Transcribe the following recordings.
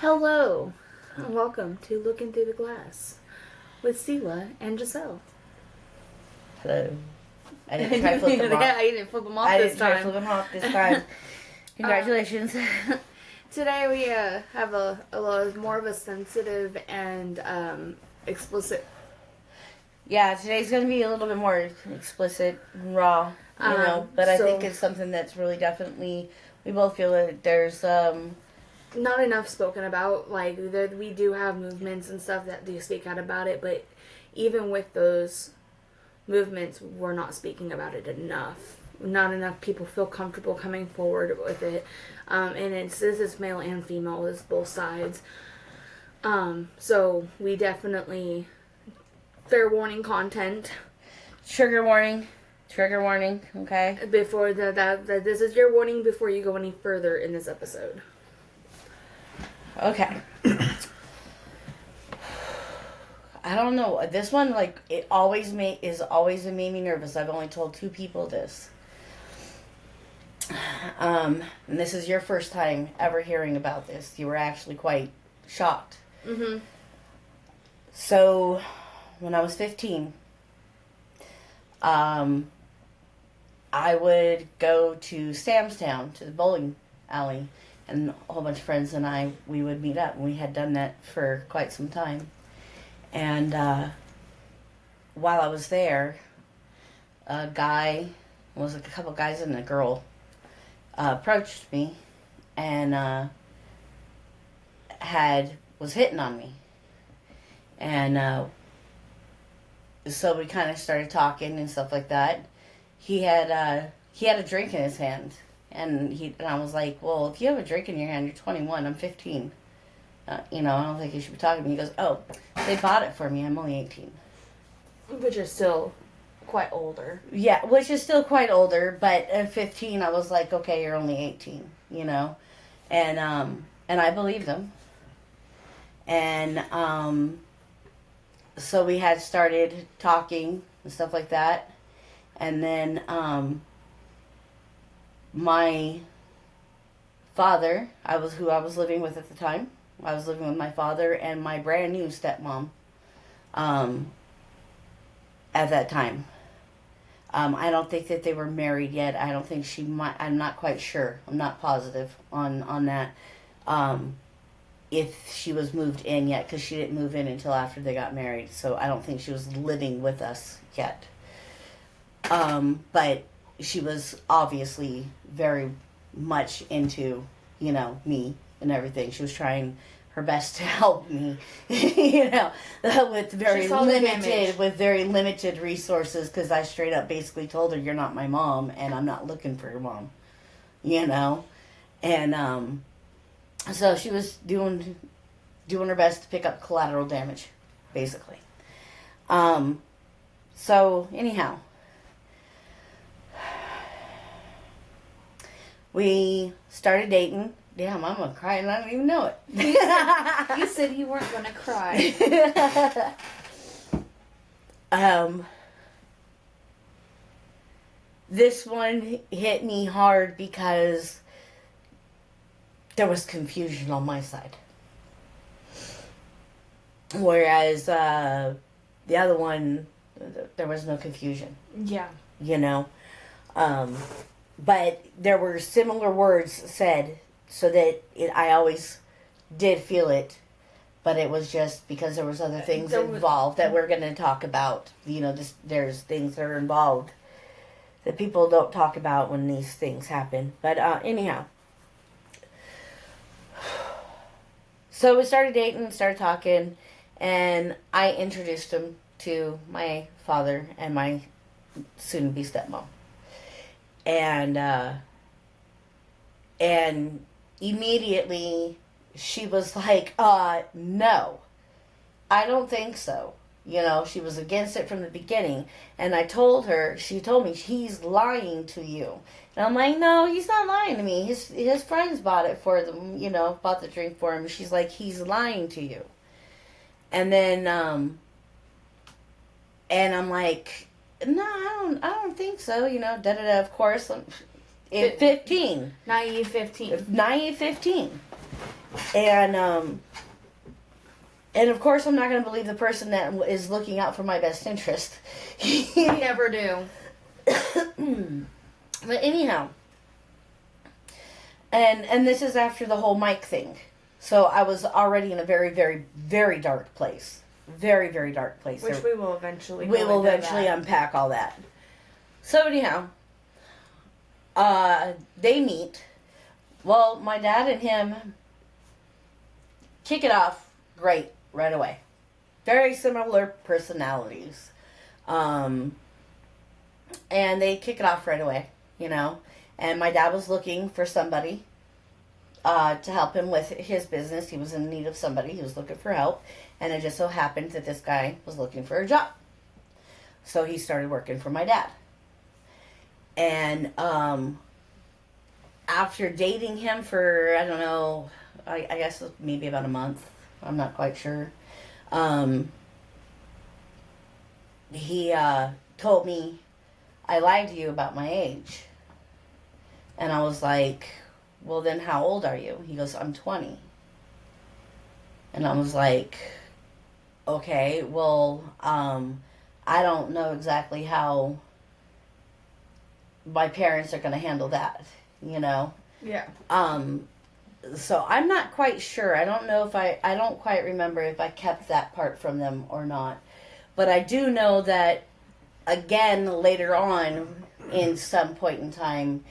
Hello, and welcome to Looking Through the Glass with Sela and Giselle. Hello. I didn't try to flip them off. Yeah, you didn't flip them off this time. I didn't try to flip them off this time. Congratulations. Today we have a little more of a sensitive and explicit. Yeah, today's going to be a little bit more explicit and raw, but I think it's something that's really definitely, we both feel that there's not enough spoken about. Like, we do have movements and stuff that do speak out about it, but even with those movements, we're not speaking about it enough. Not enough people feel comfortable coming forward with it. And this is male and female, it's both sides. So we definitely, fair warning content. Trigger warning, okay? Before that this is your warning before you go any further in this episode. Okay. I don't know. This one, it always made me nervous. I've only told 2 people this. And this is your first time ever hearing about this. You were actually quite shocked. Mm-hmm. So, when I was 15, I would go to Samstown, to the bowling alley, and a whole bunch of friends and we would meet up. And we had done that for quite some time. And while I was there, a couple guys and a girl approached me and was hitting on me. And so we kind of started talking and stuff like that. He had a drink in his hand, and I was like, well, if you have a drink in your hand, you're 21, I'm 15. I don't think you should be talking to me. He goes, oh, they bought it for me. I'm only 18. Which is still quite older. Yeah, which is still quite older, but at 15, I was like, okay, you're only 18, And I believed them. And so we had started talking and stuff like that. And then my father, who I was living with at the time. I was living with my father and my brand new stepmom at that time. I don't think that they were married yet. I don't think I'm not quite sure. I'm not positive on that. If she was moved in yet, because she didn't move in until after they got married. So I don't think she was living with us yet. But she was obviously very much into, me and everything. She was trying her best to help me, with very limited resources, because I straight up basically told her, you're not my mom, and I'm not looking for your mom, and so she was doing her best to pick up collateral damage, basically. So anyhow, we started dating. Damn, I'm gonna cry and I don't even know it. You said you weren't gonna cry. This one hit me hard because there was confusion on my side. Whereas the other one, there was no confusion. Yeah. But there were similar words said, so that I always did feel it, but it was just because there was other things involved that we're going to talk about. There's things that are involved that people don't talk about when these things happen. But anyhow, so we started dating, started talking, and I introduced him to my father and my soon-to-be stepmom. And immediately she was like, no, I don't think so. She was against it from the beginning. And she told me, he's lying to you. And I'm like, no, he's not lying to me. His friends bought it for them, bought the drink for him. She's like, he's lying to you. And then, and I'm like, no, I don't think so, of course. 15. Naive 15. Naive 15. And of course, I'm not going to believe the person that is looking out for my best interest. You never do. But anyhow, and this is after the whole Mike thing. So I was already in a very, very, very dark place. Very, very dark place. Which we will eventually unpack all that. So anyhow, they meet. Well, my dad and him kick it off great right away. Very similar personalities. And they kick it off right away, you know. And my dad was looking for somebody to help him with his business. He was in need of somebody. He was looking for help. And it just so happened that this guy was looking for a job. So he started working for my dad. And after dating him for, I don't know, I guess maybe about a month. I'm not quite sure. He told me, I lied to you about my age. And I was like, well, then how old are you? He goes, I'm 20. And I was like, okay, well, I don't know exactly how my parents are going to handle that, you know? Yeah. So I'm not quite sure. I don't know if I don't quite remember if I kept that part from them or not. But I do know that, again, later on, in some point in time,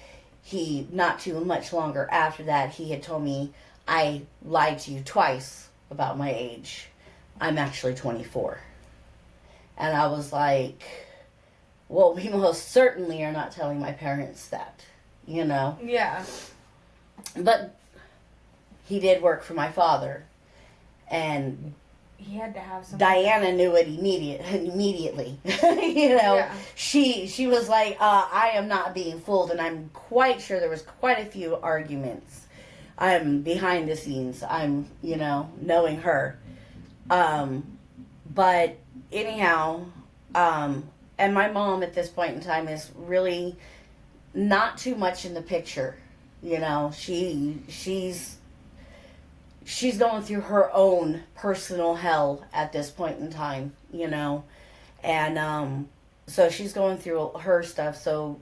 he, not too much longer after that, he had told me, I lied to you twice about my age. I'm actually 24. And I was like, well, we most certainly are not telling my parents that, you know? Yeah. But he did work for my father. And he had to have some. Diana knew it immediately. You know, yeah. She was like, I am not being fooled. And I'm quite sure there was quite a few arguments. I'm behind the scenes. I'm, you know, knowing her. But anyhow, and my mom at this point in time is really not too much in the picture. You know, she's going through her own personal hell at this point in time, you know. And so she's going through her stuff. So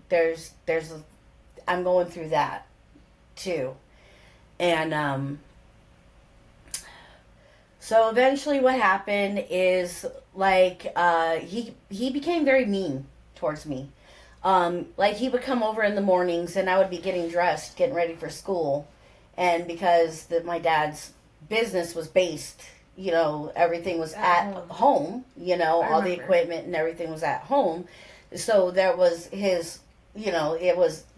I'm going through that too. And so eventually what happened is, like, he became very mean towards me. Like, he would come over in the mornings and I would be getting dressed, getting ready for school. And because my dad's business was based, you know, everything was at home, you know, all the equipment and everything was at home. So there was his, you know,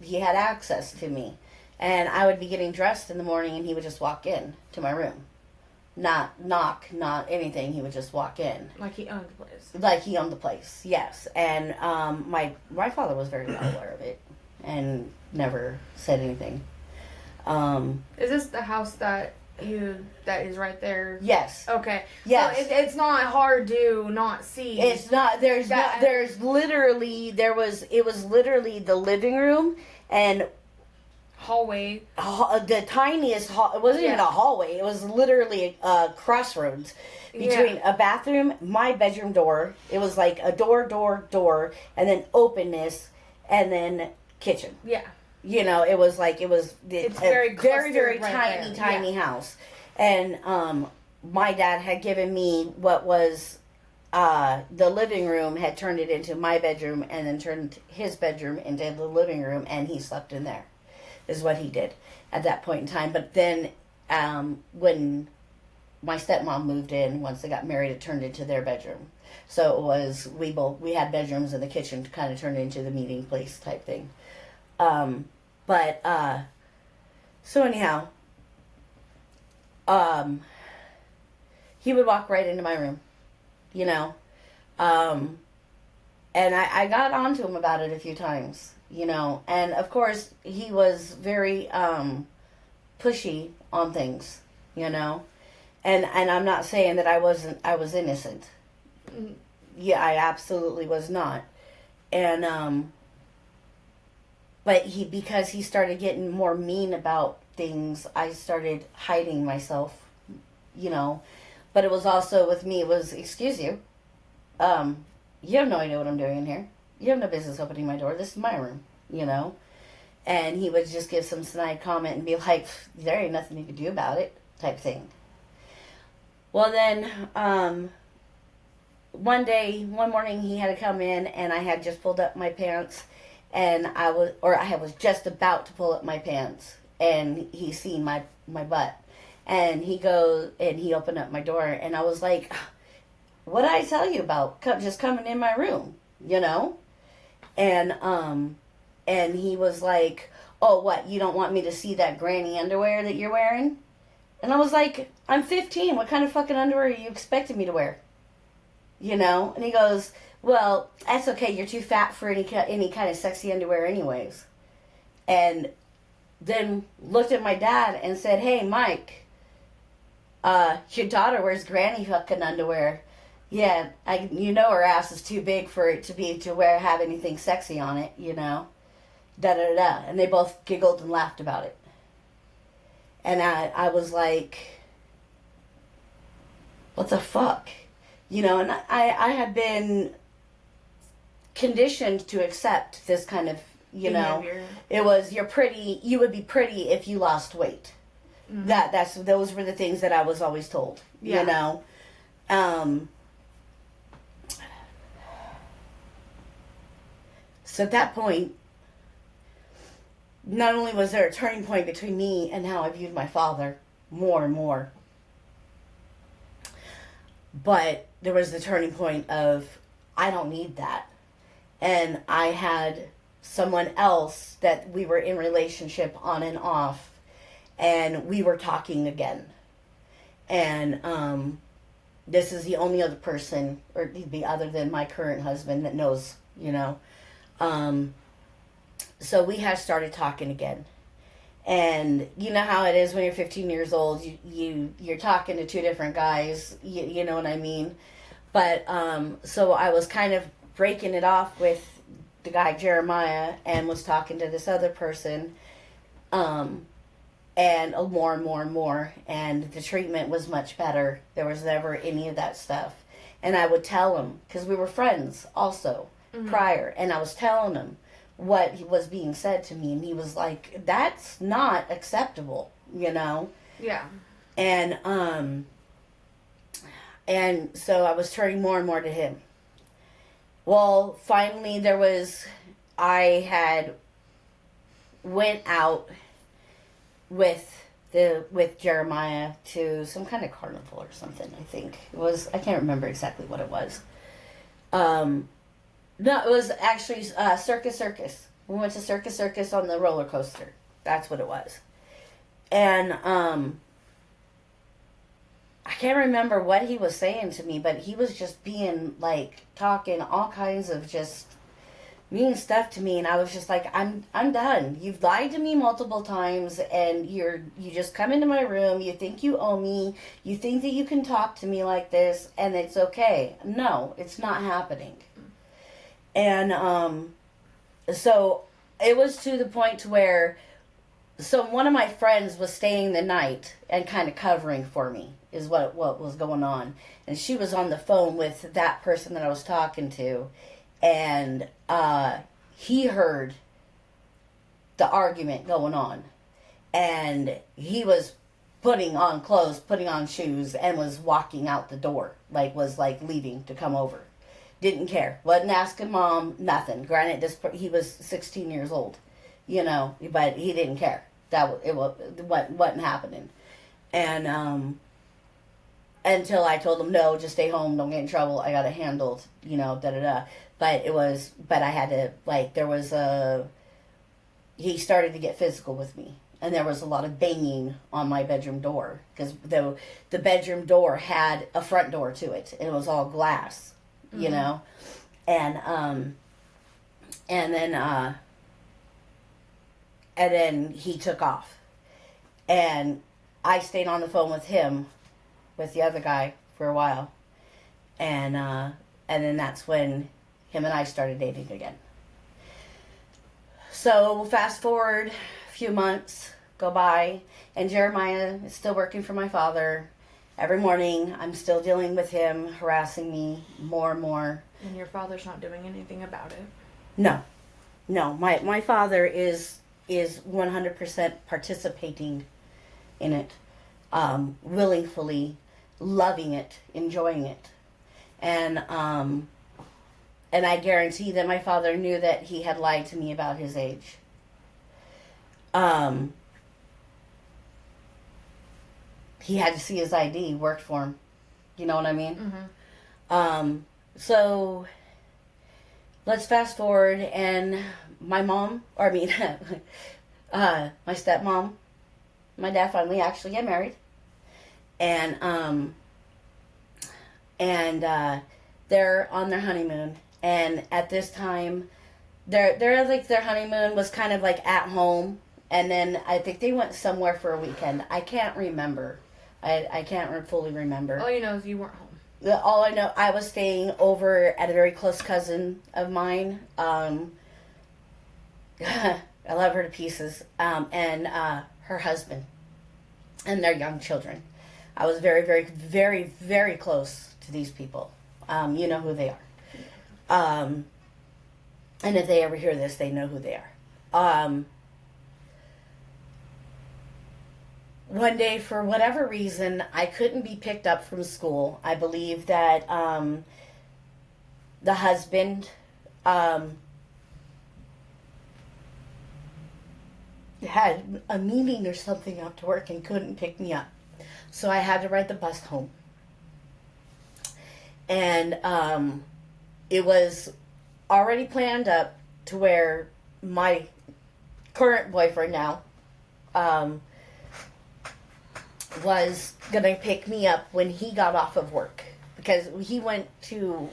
he had access to me. And I would be getting dressed in the morning and he would just walk in to my room. Not knock, not anything. He would just walk in. Like he owned the place. Like he owned the place, yes. And my father was very well aware of it and never said anything. Is this the house that is right there? Yes. Okay. Yes. So it's not hard to not see. It's not. It was literally the living room and hallway. The tiniest hall. It wasn't even a hallway. It was literally a crossroads between a bathroom, my bedroom door. It was like a door, and then openness, and then kitchen. Yeah. You know, it's very, very right tiny house. And my dad had given me what was the living room, had turned it into my bedroom, and then turned his bedroom into the living room, and he slept in there, is what he did at that point in time. But then when my stepmom moved in, once they got married, it turned into their bedroom. So it was, we had bedrooms in the kitchen to kind of turn into the meeting place type thing. So anyhow, he would walk right into my room, you know, and I got onto him about it a few times, you know, and of course he was very, pushy on things, you know, and I'm not saying that I was innocent. Yeah, I absolutely was not. And, but because he started getting more mean about things, I started hiding myself, you know. But it was also with me, was, excuse you, you have no idea what I'm doing in here. You have no business opening my door. This is my room, you know. And he would just give some snide comment and be like, there ain't nothing you can do about it, type thing. Well, then, one morning he had to come in, and I had just pulled up my pants, and I was just about to pull up my pants, and he seen my butt. And he goes, and he opened up my door, and I was like, what did I tell you about just coming in my room, you know? And he was like, oh, what, you don't want me to see that granny underwear that you're wearing? And I was like, I'm 15. What kind of fucking underwear are you expecting me to wear? You know? And he goes, well, that's okay. You're too fat for any kind of sexy underwear anyways. And then looked at my dad and said, hey, Mike, your daughter wears granny fucking underwear. Yeah, you know her ass is too big for it to have anything sexy on it, you know. Da da da. And they both giggled and laughed about it. And I was like, what the fuck? You know, and I had been conditioned to accept this kind of, you know, it was, you would be pretty if you lost weight. Mm-hmm. Those were the things that I was always told, you know. So at that point, not only was there a turning point between me and how I viewed my father more and more, but there was the turning point of, I don't need that. And I had someone else that we were in relationship on and off, and we were talking again. And this is the only other person, or the other than my current husband, that knows, you know. So we had started talking again. And you know how it is when you're 15 years old, you're talking to two different guys, you know what I mean? But, so I was kind of breaking it off with the guy Jeremiah, and was talking to this other person, and more and more and more, and the treatment was much better. There was never any of that stuff. And I would tell him, because we were friends also, prior, and I was telling him what was being said to me, and he was like, that's not acceptable, you know? Yeah. And so I was turning more and more to him. Well, finally I had went out with Jeremiah to some kind of carnival or something, I think. I can't remember exactly what it was. No, it was actually Circus. We went to Circus on the roller coaster. That's what it was. And I can't remember what he was saying to me, but he was just being like talking all kinds of just mean stuff to me, and I was just like, I'm done. You've lied to me multiple times, and you just come into my room, you think you owe me, you think that you can talk to me like this, and it's okay. No, it's not happening. And so it was to the point to where, so one of my friends was staying the night and kind of covering for me, is what was going on. And she was on the phone with that person that I was talking to, and he heard the argument going on, and he was putting on clothes, putting on shoes, and was walking out the door, was leaving to come over. Didn't care. Wasn't asking mom, nothing. Granted, he was 16 years old, you know, but he didn't care. It wasn't happening. And until I told him, no, just stay home, don't get in trouble, I got it handled, you know, da-da-da. But I had to, he started to get physical with me. And there was a lot of banging on my bedroom door, because the bedroom door had a front door to it, and it was all glass, you know. And then he took off. And I stayed on the phone with him, with the other guy, for a while. And then that's when him and I started dating again. So fast forward a few months, go by, and Jeremiah is still working for my father. Every morning, I'm still dealing with him, harassing me more and more. And your father's not doing anything about it. No. No. My father is 100% participating in it. Willingly, loving it, enjoying it. And I guarantee that my father knew that he had lied to me about his age. He had to see his ID, worked for him. You know what I mean? Mm-hmm. So let's fast forward, and my stepmom, my dad finally actually get married, and they're on their honeymoon, and at this time, they're like their honeymoon was kind of like at home, and then I think they went somewhere for a weekend. I can't remember. I can't fully remember. All you know is you weren't home. All I know, I was staying over at a very close cousin of mine. I love her to pieces. And her husband and their young children. I was very, very, very, very close to these people. You know who they are. And if they ever hear this, they know who they are. One day, for whatever reason, I couldn't be picked up from school. I believe that the husband had a meeting or something after work and couldn't pick me up. So I had to ride the bus home. And it was already planned up to where my current boyfriend now was gonna pick me up when he got off of work, because he went to,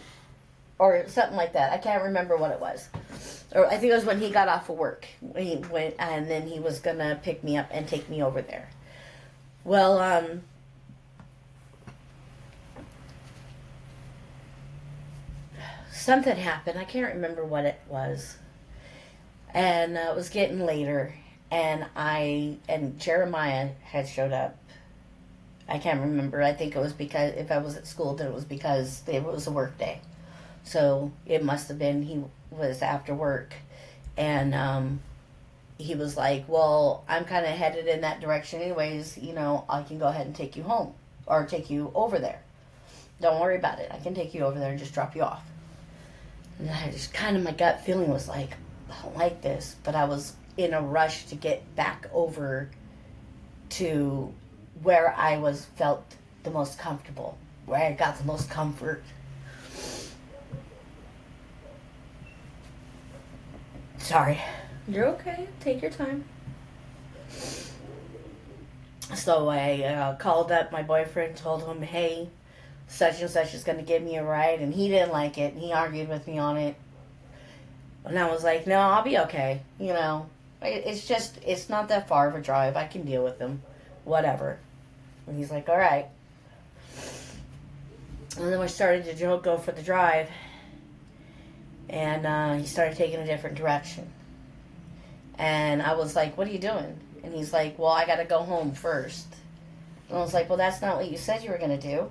or something like that. I can't remember what it was, or I think it was when he got off of work. He went, and then he was gonna pick me up and take me over there. Well, something happened. I can't remember what it was, and it was getting later, and Jeremiah had showed up. I can't remember. I think it was because if I was at school, then it was because it was a work day. So it must have been he was after work. And he was like, well, I'm kind of headed in that direction anyways. You know, I can go ahead and take you home or take you over there. Don't worry about it. I can take you over there and just drop you off. And I just kind of, my gut feeling was like, I don't like this. But I was in a rush to get back over to where I felt the most comfortable, where I got the most comfort. Sorry. You're okay. Take your time. So I called up my boyfriend, told him, hey, such and such is going to give me a ride, and he didn't like it, and he argued with me on it. And I was like, no, I'll be okay. You know, it's not that far of a drive. I can deal with him. Whatever. And he's like, all right. And then we started to go for the drive. And he started taking a different direction. And I was like, what are you doing? And he's like, well, I got to go home first. And I was like, well, that's not what you said you were going to do.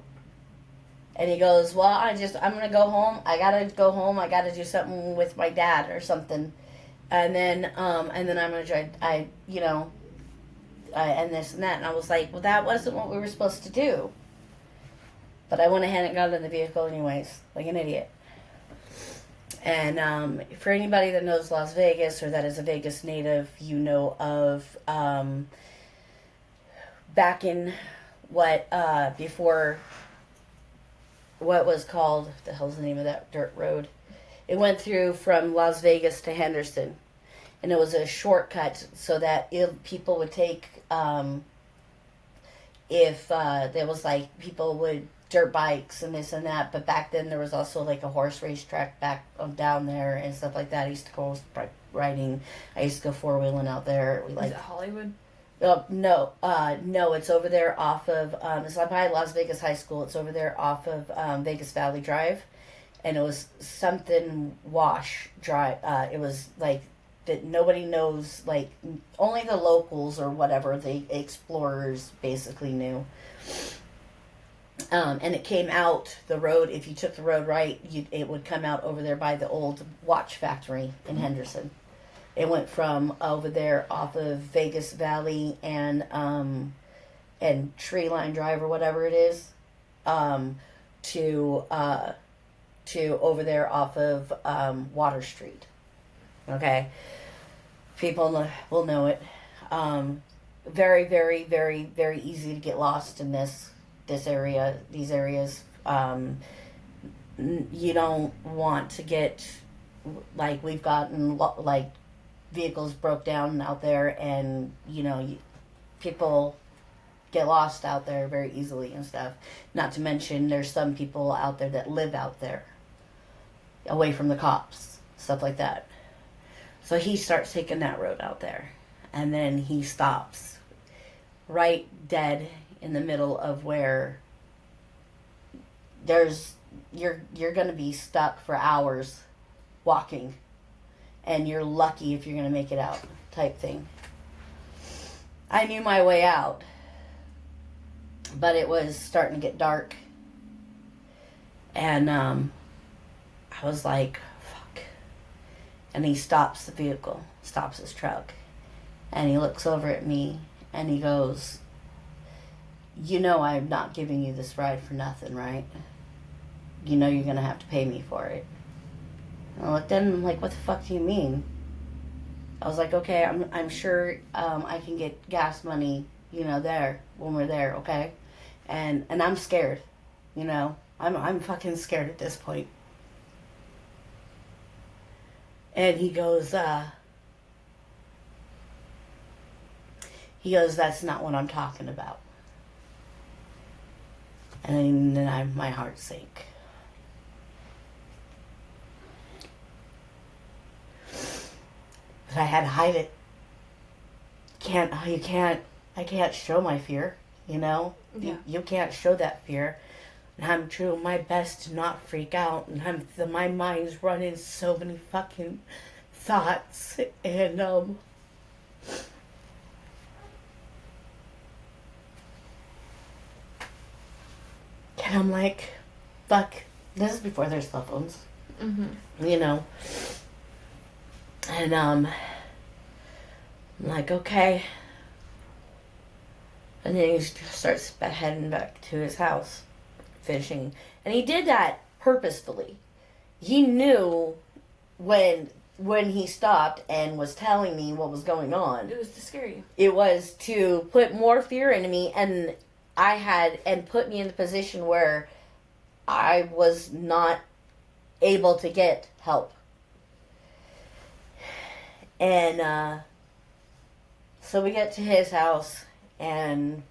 And he goes, well, I'm going to go home. I got to go home. I got to do something with my dad or something. And then I'm going to try, and this and that. And I was like, well, that wasn't what we were supposed to do. But I went ahead and got in the vehicle anyways, like an idiot. And for anybody that knows Las Vegas or that is a Vegas native, you know of back in before what was called, the hell's the name of that dirt road? It went through from Las Vegas to Henderson. And it was a shortcut so that people would take, if there was like people would dirt bikes and this and that. But back then there was also like a horse race track back down there and stuff like that. I used to go riding. I used to go four-wheeling out there. Is it Hollywood? No, it's over there off of, it's like by Las Vegas High School. It's over there off of Vegas Valley Drive. And it was something Wash Drive. It was like that nobody knows, like only the locals or whatever, the explorers basically knew. And it came out the road. If you took the road right, it would come out over there by the old watch factory in Henderson. It went from over there off of Vegas Valley and Tree Line Drive or whatever it is, to over there off of Water Street. Okay, people will know it. Very, very, very, very easy to get lost in this area. These areas. You don't want to get, like, we've gotten like vehicles broke down out there, and people get lost out there very easily and stuff. Not to mention, there's some people out there that live out there, away from the cops, stuff like that. So he starts taking that road out there, and then he stops right dead in the middle of where you're going to be stuck for hours walking, and you're lucky if you're going to make it out, type thing. I knew my way out, but it was starting to get dark, and I was like, fuck. And he stops the vehicle, stops his truck, and he looks over at me, and he goes, I'm not giving you this ride for nothing, right? You're going to have to pay me for it. And I looked at him, like, what the fuck do you mean? I was like, okay, I'm sure I can get gas money, there when we're there, okay? And I'm scared, I'm fucking scared at this point. And he goes, that's not what I'm talking about. And then my heart sank. But I had to hide it. I can't show my fear, Yeah. You can't show that fear. And I'm doing my best to not freak out. And my mind's running so many fucking thoughts. And, and I'm like, fuck. This is before there's cell phones. Mm-hmm. And, I'm like, okay. And then he starts heading back to his house, fishing. And he did that purposefully. He knew when he stopped and was telling me what was going on. It was to scare you. It was to put more fear into me, and put me in the position where I was not able to get help. And so we get to his house, and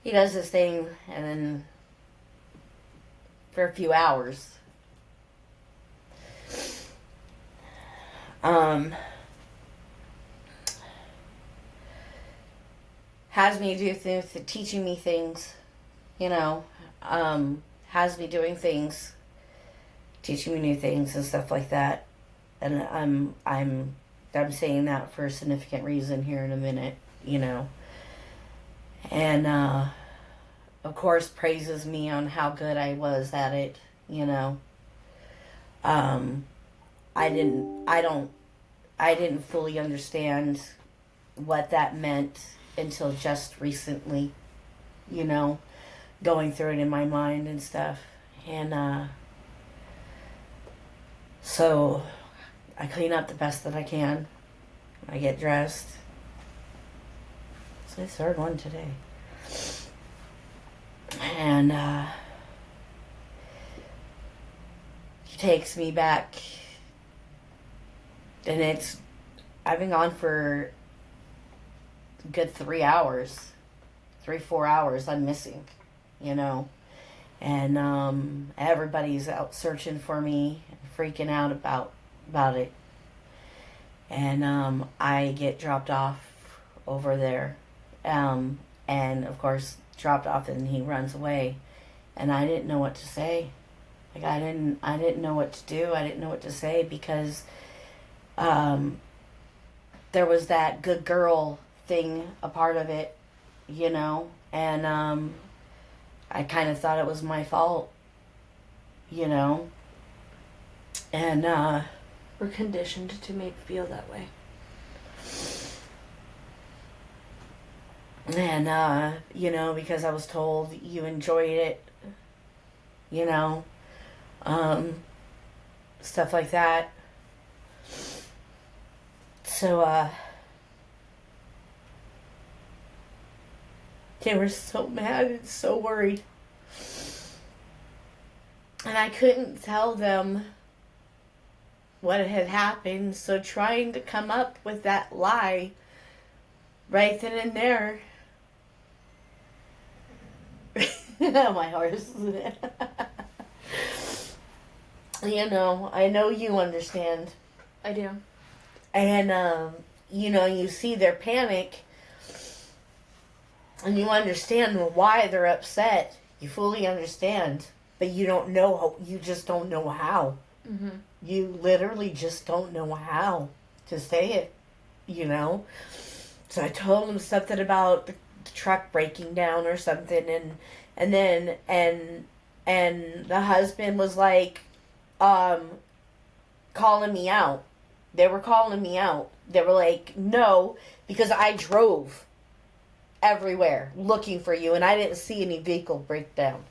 he does this thing, and then for a few hours, has me do things, teaching me things, has me doing things, teaching me new things and stuff like that. And I'm saying that for a significant reason here in a minute, And, of course, praises me on how good I was at it, I didn't fully understand what that meant until just recently, going through it in my mind and stuff. And, so I clean up the best that I can. I get dressed. It's the third one today. And he takes me back. And I've been gone for a good 3 hours. 3-4 hours I'm missing, And everybody's out searching for me, freaking out about it. And I get dropped off over there. And of course dropped off, and he runs away. And I didn't know what to say. Like I didn't know what to do. I didn't know what to say because um, there was that good girl thing a part of it, you know, and I kind of thought it was my fault, you know, and We're conditioned to make feel that way. and you know, because I was told you enjoyed it, you know, um, stuff like that. So they were so mad and so worried. And I couldn't tell them what had happened, so trying to come up with that lie right then and there. My horse. You know, I know you understand. I do. And, you know, you see their panic and you understand why they're upset. You fully understand. But you don't know how, you just don't know how. Mm-hmm. You literally just don't know how to say it, you know? So I told him something about the truck breaking down or something, and then the husband was like calling me out. They were calling me out. They were like, no, because I drove everywhere looking for you and I didn't see any vehicle breakdown.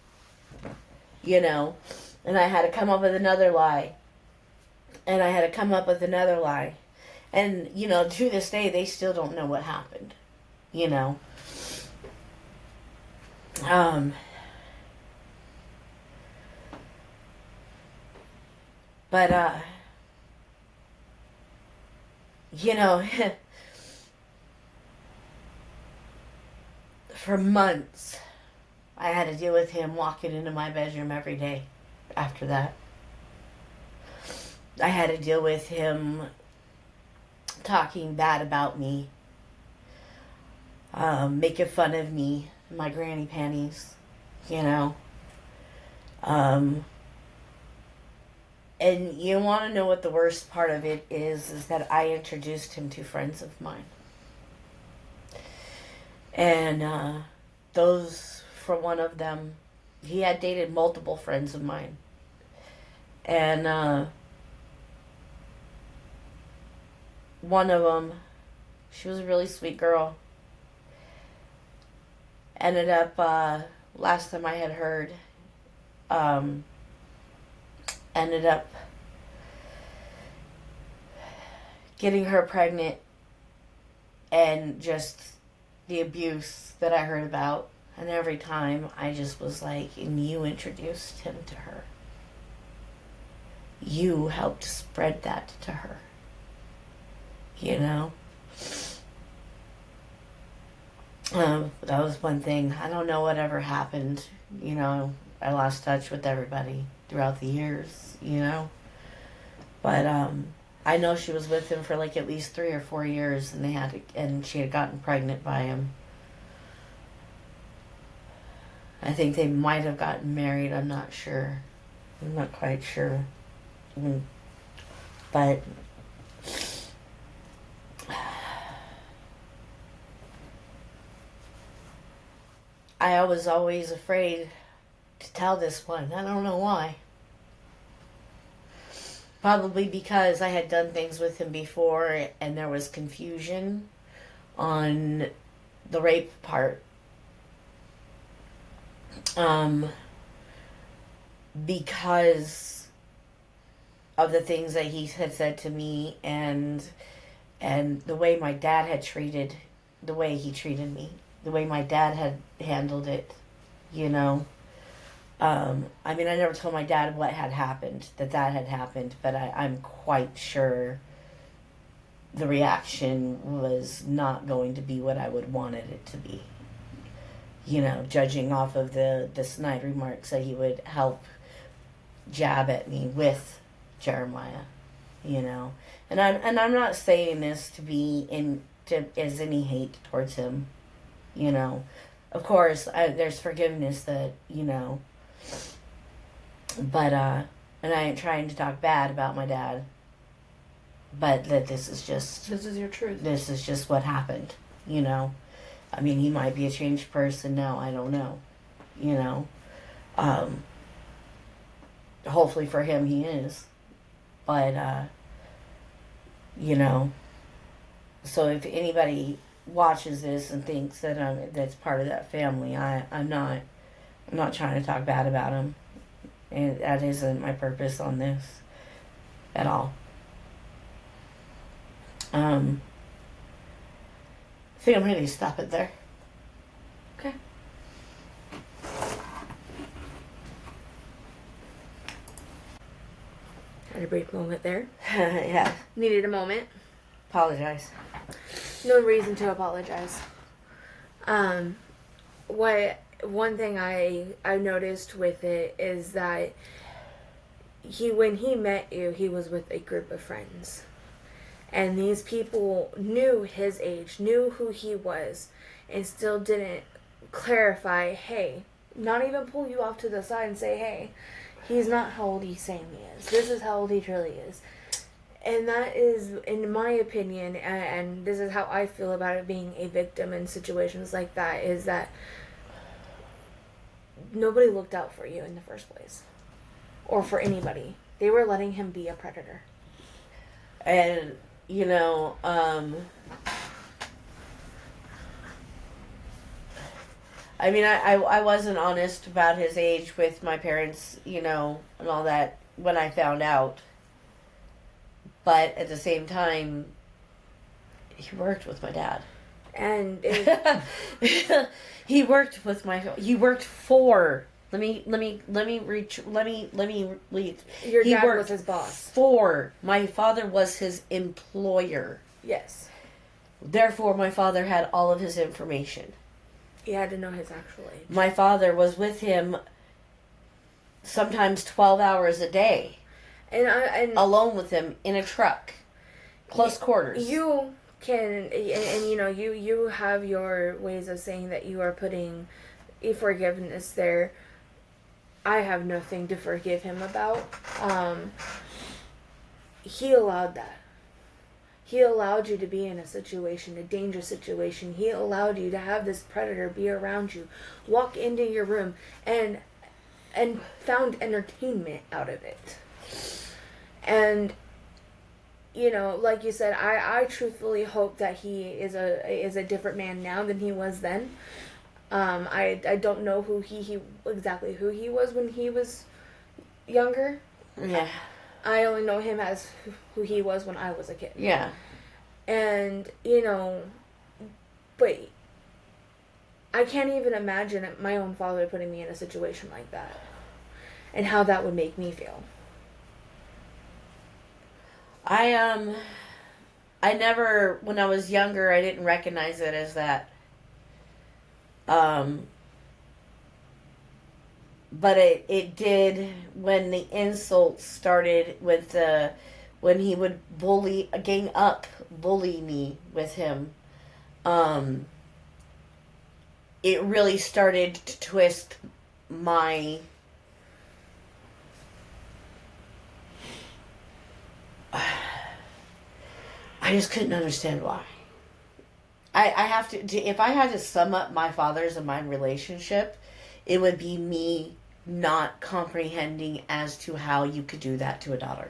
You know? And I had to come up with another lie. And I had to come up with another lie. And, you know, to this day, they still don't know what happened. You know? But, you know, for months, I had to deal with him walking into my bedroom every day after that. I had to deal with him talking bad about me, making fun of me, my granny panties, you know. And you want to know what the worst part of it is that I introduced him to friends of mine. And those, for one of them, he had dated multiple friends of mine. And one of them, she was a really sweet girl. Ended up, last time I had heard, ended up getting her pregnant, and just the abuse that I heard about. And every time I just was like, and you introduced him to her. You helped spread that to her. You know? That was one thing. I don't know whatever happened. You know, I lost touch with everybody throughout the years, you know? But, I know she was with him for like at least 3 or 4 years, and she had gotten pregnant by him. I think they might have gotten married. I'm not sure. I'm not quite sure. But I was always afraid to tell this one. I don't know why. Probably because I had done things with him before and there was confusion on the rape part. Because of the things that he had said to me, and the way my dad had treated, the way he treated me, the way my dad had handled it, you know. I mean, I never told my dad what had happened, that had happened, but I'm quite sure the reaction was not going to be what I would wanted it to be. You know, judging off of the snide remarks that he would help jab at me with Jeremiah, you know. And I'm not saying this to be as any hate towards him, you know. Of course, there's forgiveness that, you know, But, and I ain't trying to talk bad about my dad, but that this is your truth. This is just what happened, you know. I mean, he might be a changed person now, I don't know, you know. Hopefully for him he is. But, you know, so if anybody watches this and thinks that that's part of that family, I'm not trying to talk bad about him. And that isn't my purpose on this at all. I think I'm ready to stop it there. Okay. Had a brief moment there. Yeah. Needed a moment. Apologize. No reason to apologize. One thing I noticed with it is that when he met you, he was with a group of friends. And these people knew his age, knew who he was, and still didn't clarify, hey, not even pull you off to the side and say, hey, he's not how old he's saying he is. This is how old he truly is. And that is, in my opinion, and this is how I feel about it being a victim in situations like that, is that nobody looked out for you in the first place. Or for anybody. They were letting him be a predator. And, you know, I mean, I wasn't honest about his age with my parents, you know, and all that when I found out. But at the same time, he worked with my dad. And he worked for, let me lead. Your dad was his boss. My father was his employer. Yes. Therefore, my father had all of his information. He had to know his actual age. My father was with him sometimes 12 hours a day. And alone with him in a truck. Close quarters. You can, and you know, you have your ways of saying that you are putting a forgiveness there. I have nothing to forgive him about. He allowed that. He allowed you to be in a situation, a dangerous situation. He allowed you to have this predator be around you, walk into your room, and found entertainment out of it. And, you know, like you said, I truthfully hope that he is a different man now than he was then. I don't know exactly who he was when he was younger. Yeah. I only know him as who he was when I was a kid. Yeah. And, you know, but I can't even imagine my own father putting me in a situation like that. And how that would make me feel. I never, when I was younger, I didn't recognize it as that. But it did when the insults started with when he would bully me with him. It really started to twist my I just couldn't understand why. I have to, if I had to sum up my father's and my relationship, it would be me not comprehending as to how you could do that to a daughter.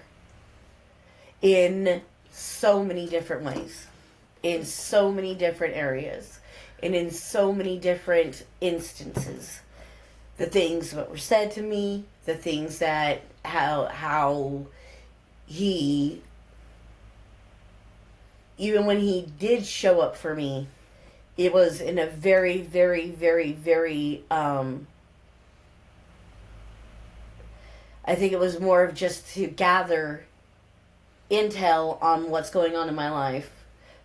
In so many different ways. In so many different areas. And in so many different instances. The things that were said to me, the things that, how he, even when he did show up for me, it was in a very, very, very, very, I think it was more of just to gather intel on what's going on in my life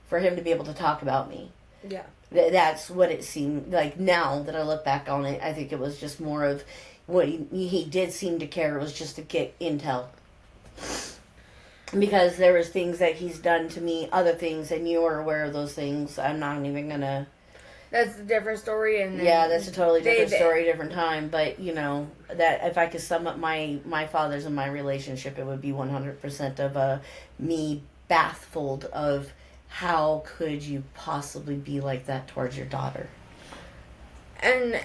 for him to be able to talk about me. Yeah. That's what it seemed like. Now that I look back on it, I think it was just more of what he did seem to care was just to get intel. Because there was things that he's done to me, other things, and you are aware of those things. I'm not even gonna That's a different story. And Yeah, that's a totally different story, different time. But you know that if I could sum up my father's and my relationship, it would be 100% of me baffled of how could you possibly be like that towards your daughter. And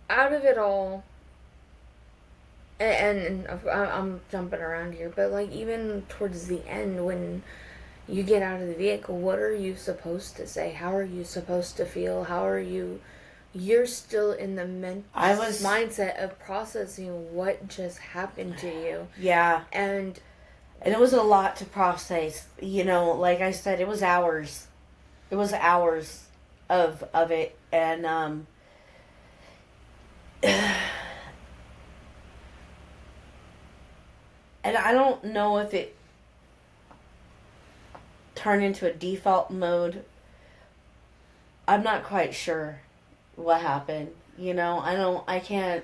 out of it all, and I'm jumping around here, but like even towards the end when you get out of the vehicle, what are you supposed to say? How are you supposed to feel? How are you? You're still in the mindset of processing what just happened to you. Yeah. And it was a lot to process. You know, like I said, it was hours. It was hours of it. And, and I don't know if it turned into a default mode. I'm not quite sure what happened. You know, I can't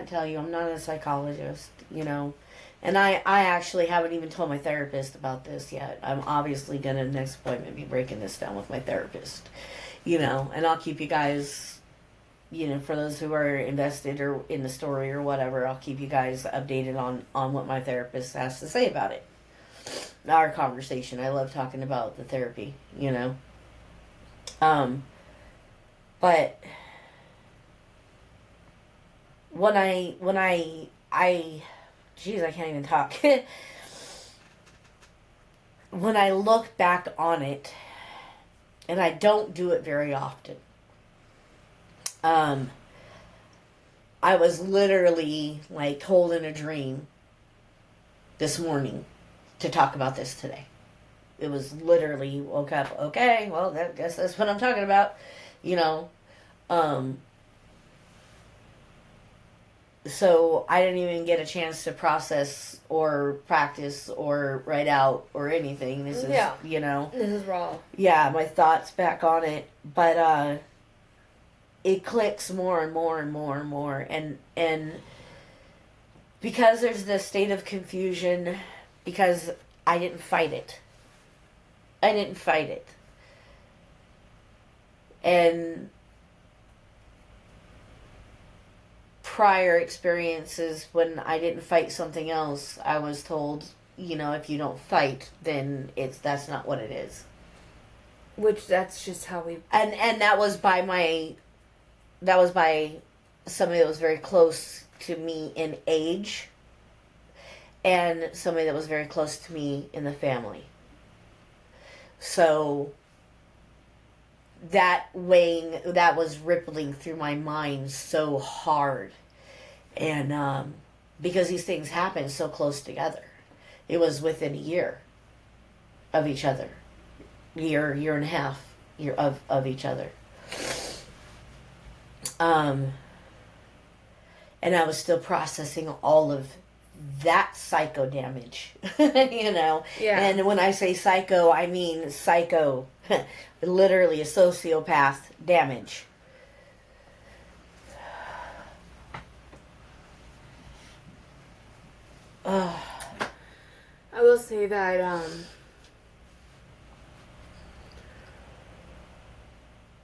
tell you. I'm not a psychologist, you know. And I actually haven't even told my therapist about this yet. I'm obviously going to, next appointment, be breaking this down with my therapist, you know. And I'll keep you guys, you know, for those who are invested or in the story or whatever, I'll keep you guys updated on what my therapist has to say about it. Our conversation. I love talking about the therapy, you know. But when I geez, I can't even talk. When I look back on it, and I don't do it very often, I was literally like told in a dream this morning to talk about this today. It was literally woke up, okay, well, guess that's what I'm talking about, you know. So I didn't even get a chance to process or practice or write out or anything. This is, you know. This is raw. Yeah, my thoughts back on it. But it clicks more and more and more and more. And because there's this state of confusion, because I didn't fight it. I didn't fight it. And prior experiences when I didn't fight something else, I was told, you know, if you don't fight, then that's not what it is. Which that's just how we and that was by somebody that was very close to me in age, and somebody that was very close to me in the family. So that was rippling through my mind so hard. And because these things happen so close together. It was within a year of each other. Year and a half of each other. And I was still processing all of that psycho damage, you know. Yeah. And when I say psycho, I mean psycho, literally a sociopath damage. I will say that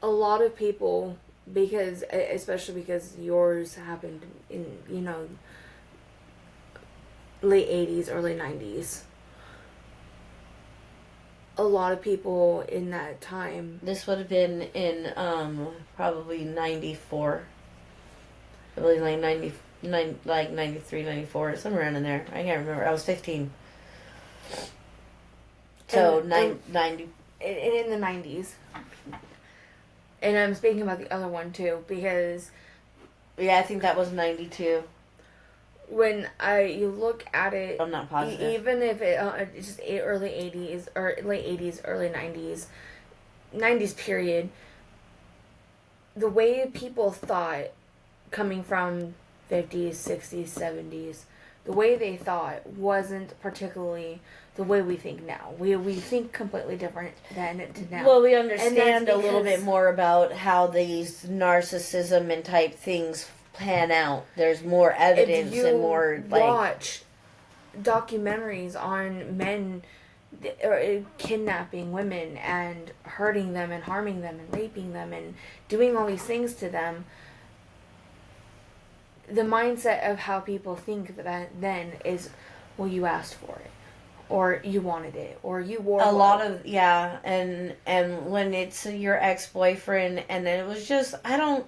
a lot of people, especially because yours happened in, you know, late 80s, early 90s. A lot of people in that time. This would have been in probably 94. Probably like 93, 94, somewhere around in there. I can't remember. I was 15. So, 90. In the 90s. And I'm speaking about the other one, too, because... Yeah, I think that was 92. When you look at it... I'm not positive. Even if it's just early 80s, or late 80s, early 90s period, the way people thought, coming from 50s, 60s, 70s, the way they thought wasn't particularly the way we think now. We think completely different than it did now. Well, we understand a little bit more about how these narcissism and type things pan out. There's more evidence and more watch documentaries on men or kidnapping women and hurting them and harming them and raping them and doing all these things to them, the mindset of how people think that then is, well, you asked for it, or you wanted it, or you wore a lot of and when it's your ex-boyfriend, and then it was just and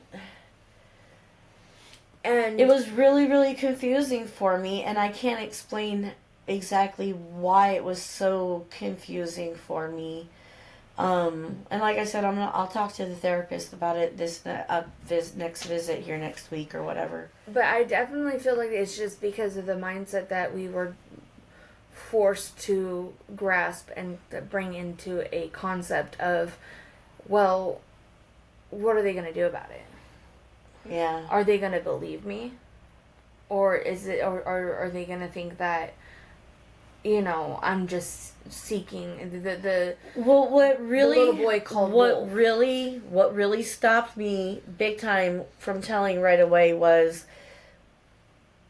it was really, really confusing for me, and I can't explain exactly why it was so confusing for me. And like I said, I'll talk to the therapist about it next visit here next week or whatever. But I definitely feel like it's just because of the mindset that we were forced to grasp and bring into a concept of, well, what are they going to do about it? Yeah. Are they going to believe me? Or are they going to think that, I'm just seeking the well, what really, the little boy called what Wolf. really stopped me big time from telling right away was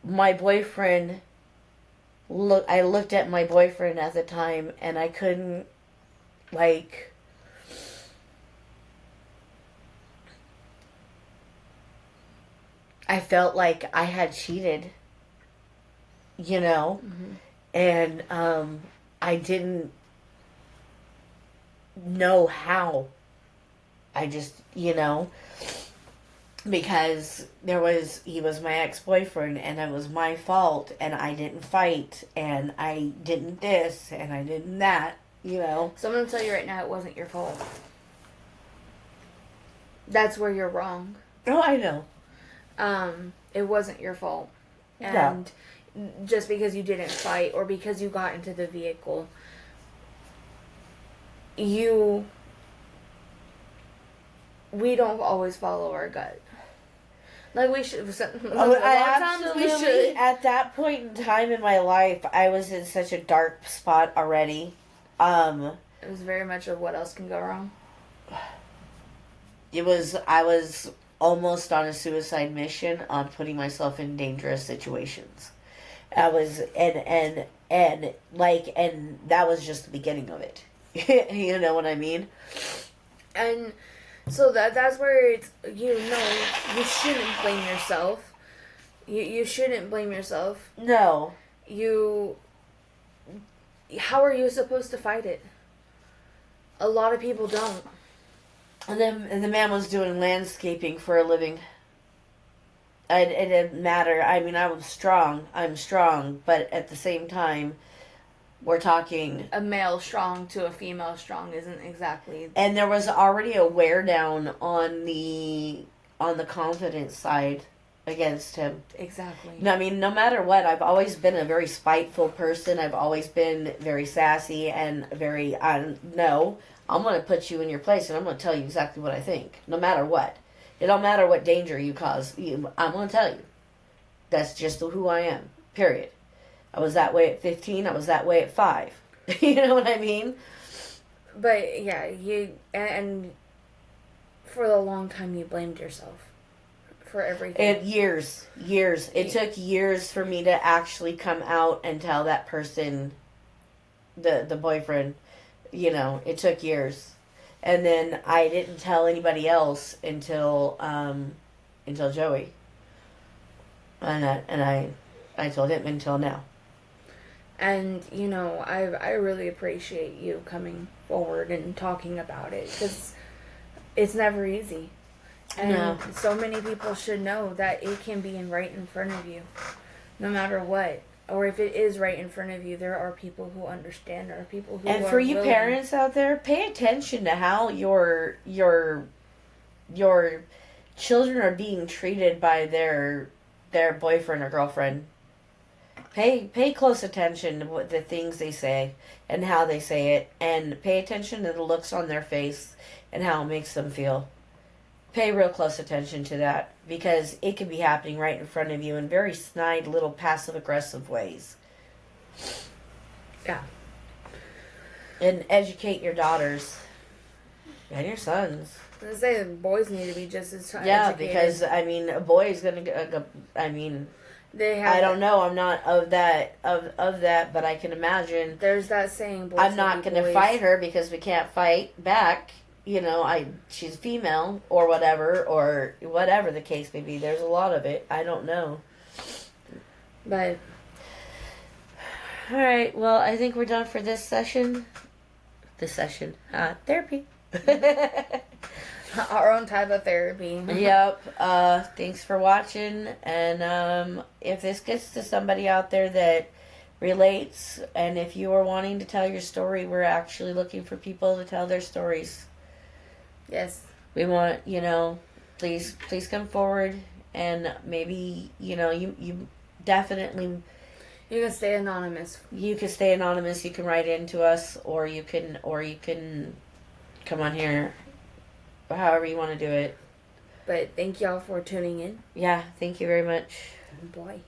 my boyfriend. I looked at my boyfriend at the time, and I couldn't, like, I felt like I had cheated, Mm-hmm. and I didn't know how. I just, because he was my ex-boyfriend, and it was my fault, and I didn't fight, and I didn't this, and I didn't that, So I'm going to tell you right now, it wasn't your fault. That's where you're wrong. Oh, I know. It wasn't your fault. No. And just because you didn't fight or because you got into the vehicle, we don't always follow our gut. Like we should. At that point in time in my life, I was in such a dark spot already. It was very much of what else can go wrong. I was almost on a suicide mission on putting myself in dangerous situations. I was, and that was just the beginning of it. You know what I mean? And so that's where it's, you shouldn't blame yourself. You shouldn't blame yourself. No. How are you supposed to fight it? A lot of people don't. And the man was doing landscaping for a living. It didn't matter. I mean, I'm strong, but at the same time, we're talking... A male strong to a female strong isn't exactly... And there was already a wear down on the confidence side against him. Exactly. I mean, no matter what, I've always been a very spiteful person. I've always been very sassy and very... no, I'm going to put you in your place, and I'm going to tell you exactly what I think, no matter what. It don't matter what danger you cause. I'm going to tell you. That's just who I am. Period. I was that way at 15. I was that way at 5. You know what I mean? But, yeah, and for a long time you blamed yourself for everything. Years. It took years for me to actually come out and tell that person, the boyfriend, it took years. And then I didn't tell anybody else until Joey. And I told him until now. And, I really appreciate you coming forward and talking about it, because it's never easy. And so many people should know that it can be right in front of you, no matter what. Or if it is right in front of you, there are people who understand. There are people who and are for you willing. Parents out there, pay attention to how your children are being treated by their boyfriend or girlfriend. Pay close attention to what the things they say and how they say it, and pay attention to the looks on their face and how it makes them feel. Pay real close attention to that, because it could be happening right in front of you in very snide little passive-aggressive ways. Yeah. And educate your daughters and your sons. I was gonna say, boys need to be just as educated. Yeah, because, a boy is going to... They have. I don't know. I'm not of that, but I can imagine. There's that saying. Boys I'm not going to fight her because we can't fight back. You know, she's female or whatever the case may be. There's a lot of it. I don't know. But. All right. Well, I think we're done for this session. Therapy. Our own type of therapy. Yep. Thanks for watching. And if this gets to somebody out there that relates, and if you are wanting to tell your story, we're actually looking for people to tell their stories. Yes. We want, please come forward, and maybe, you definitely... You can stay anonymous. You can stay anonymous. You can write into us, or you can come on here. However you want to do it. But thank y'all for tuning in. Yeah, thank you very much. Boy.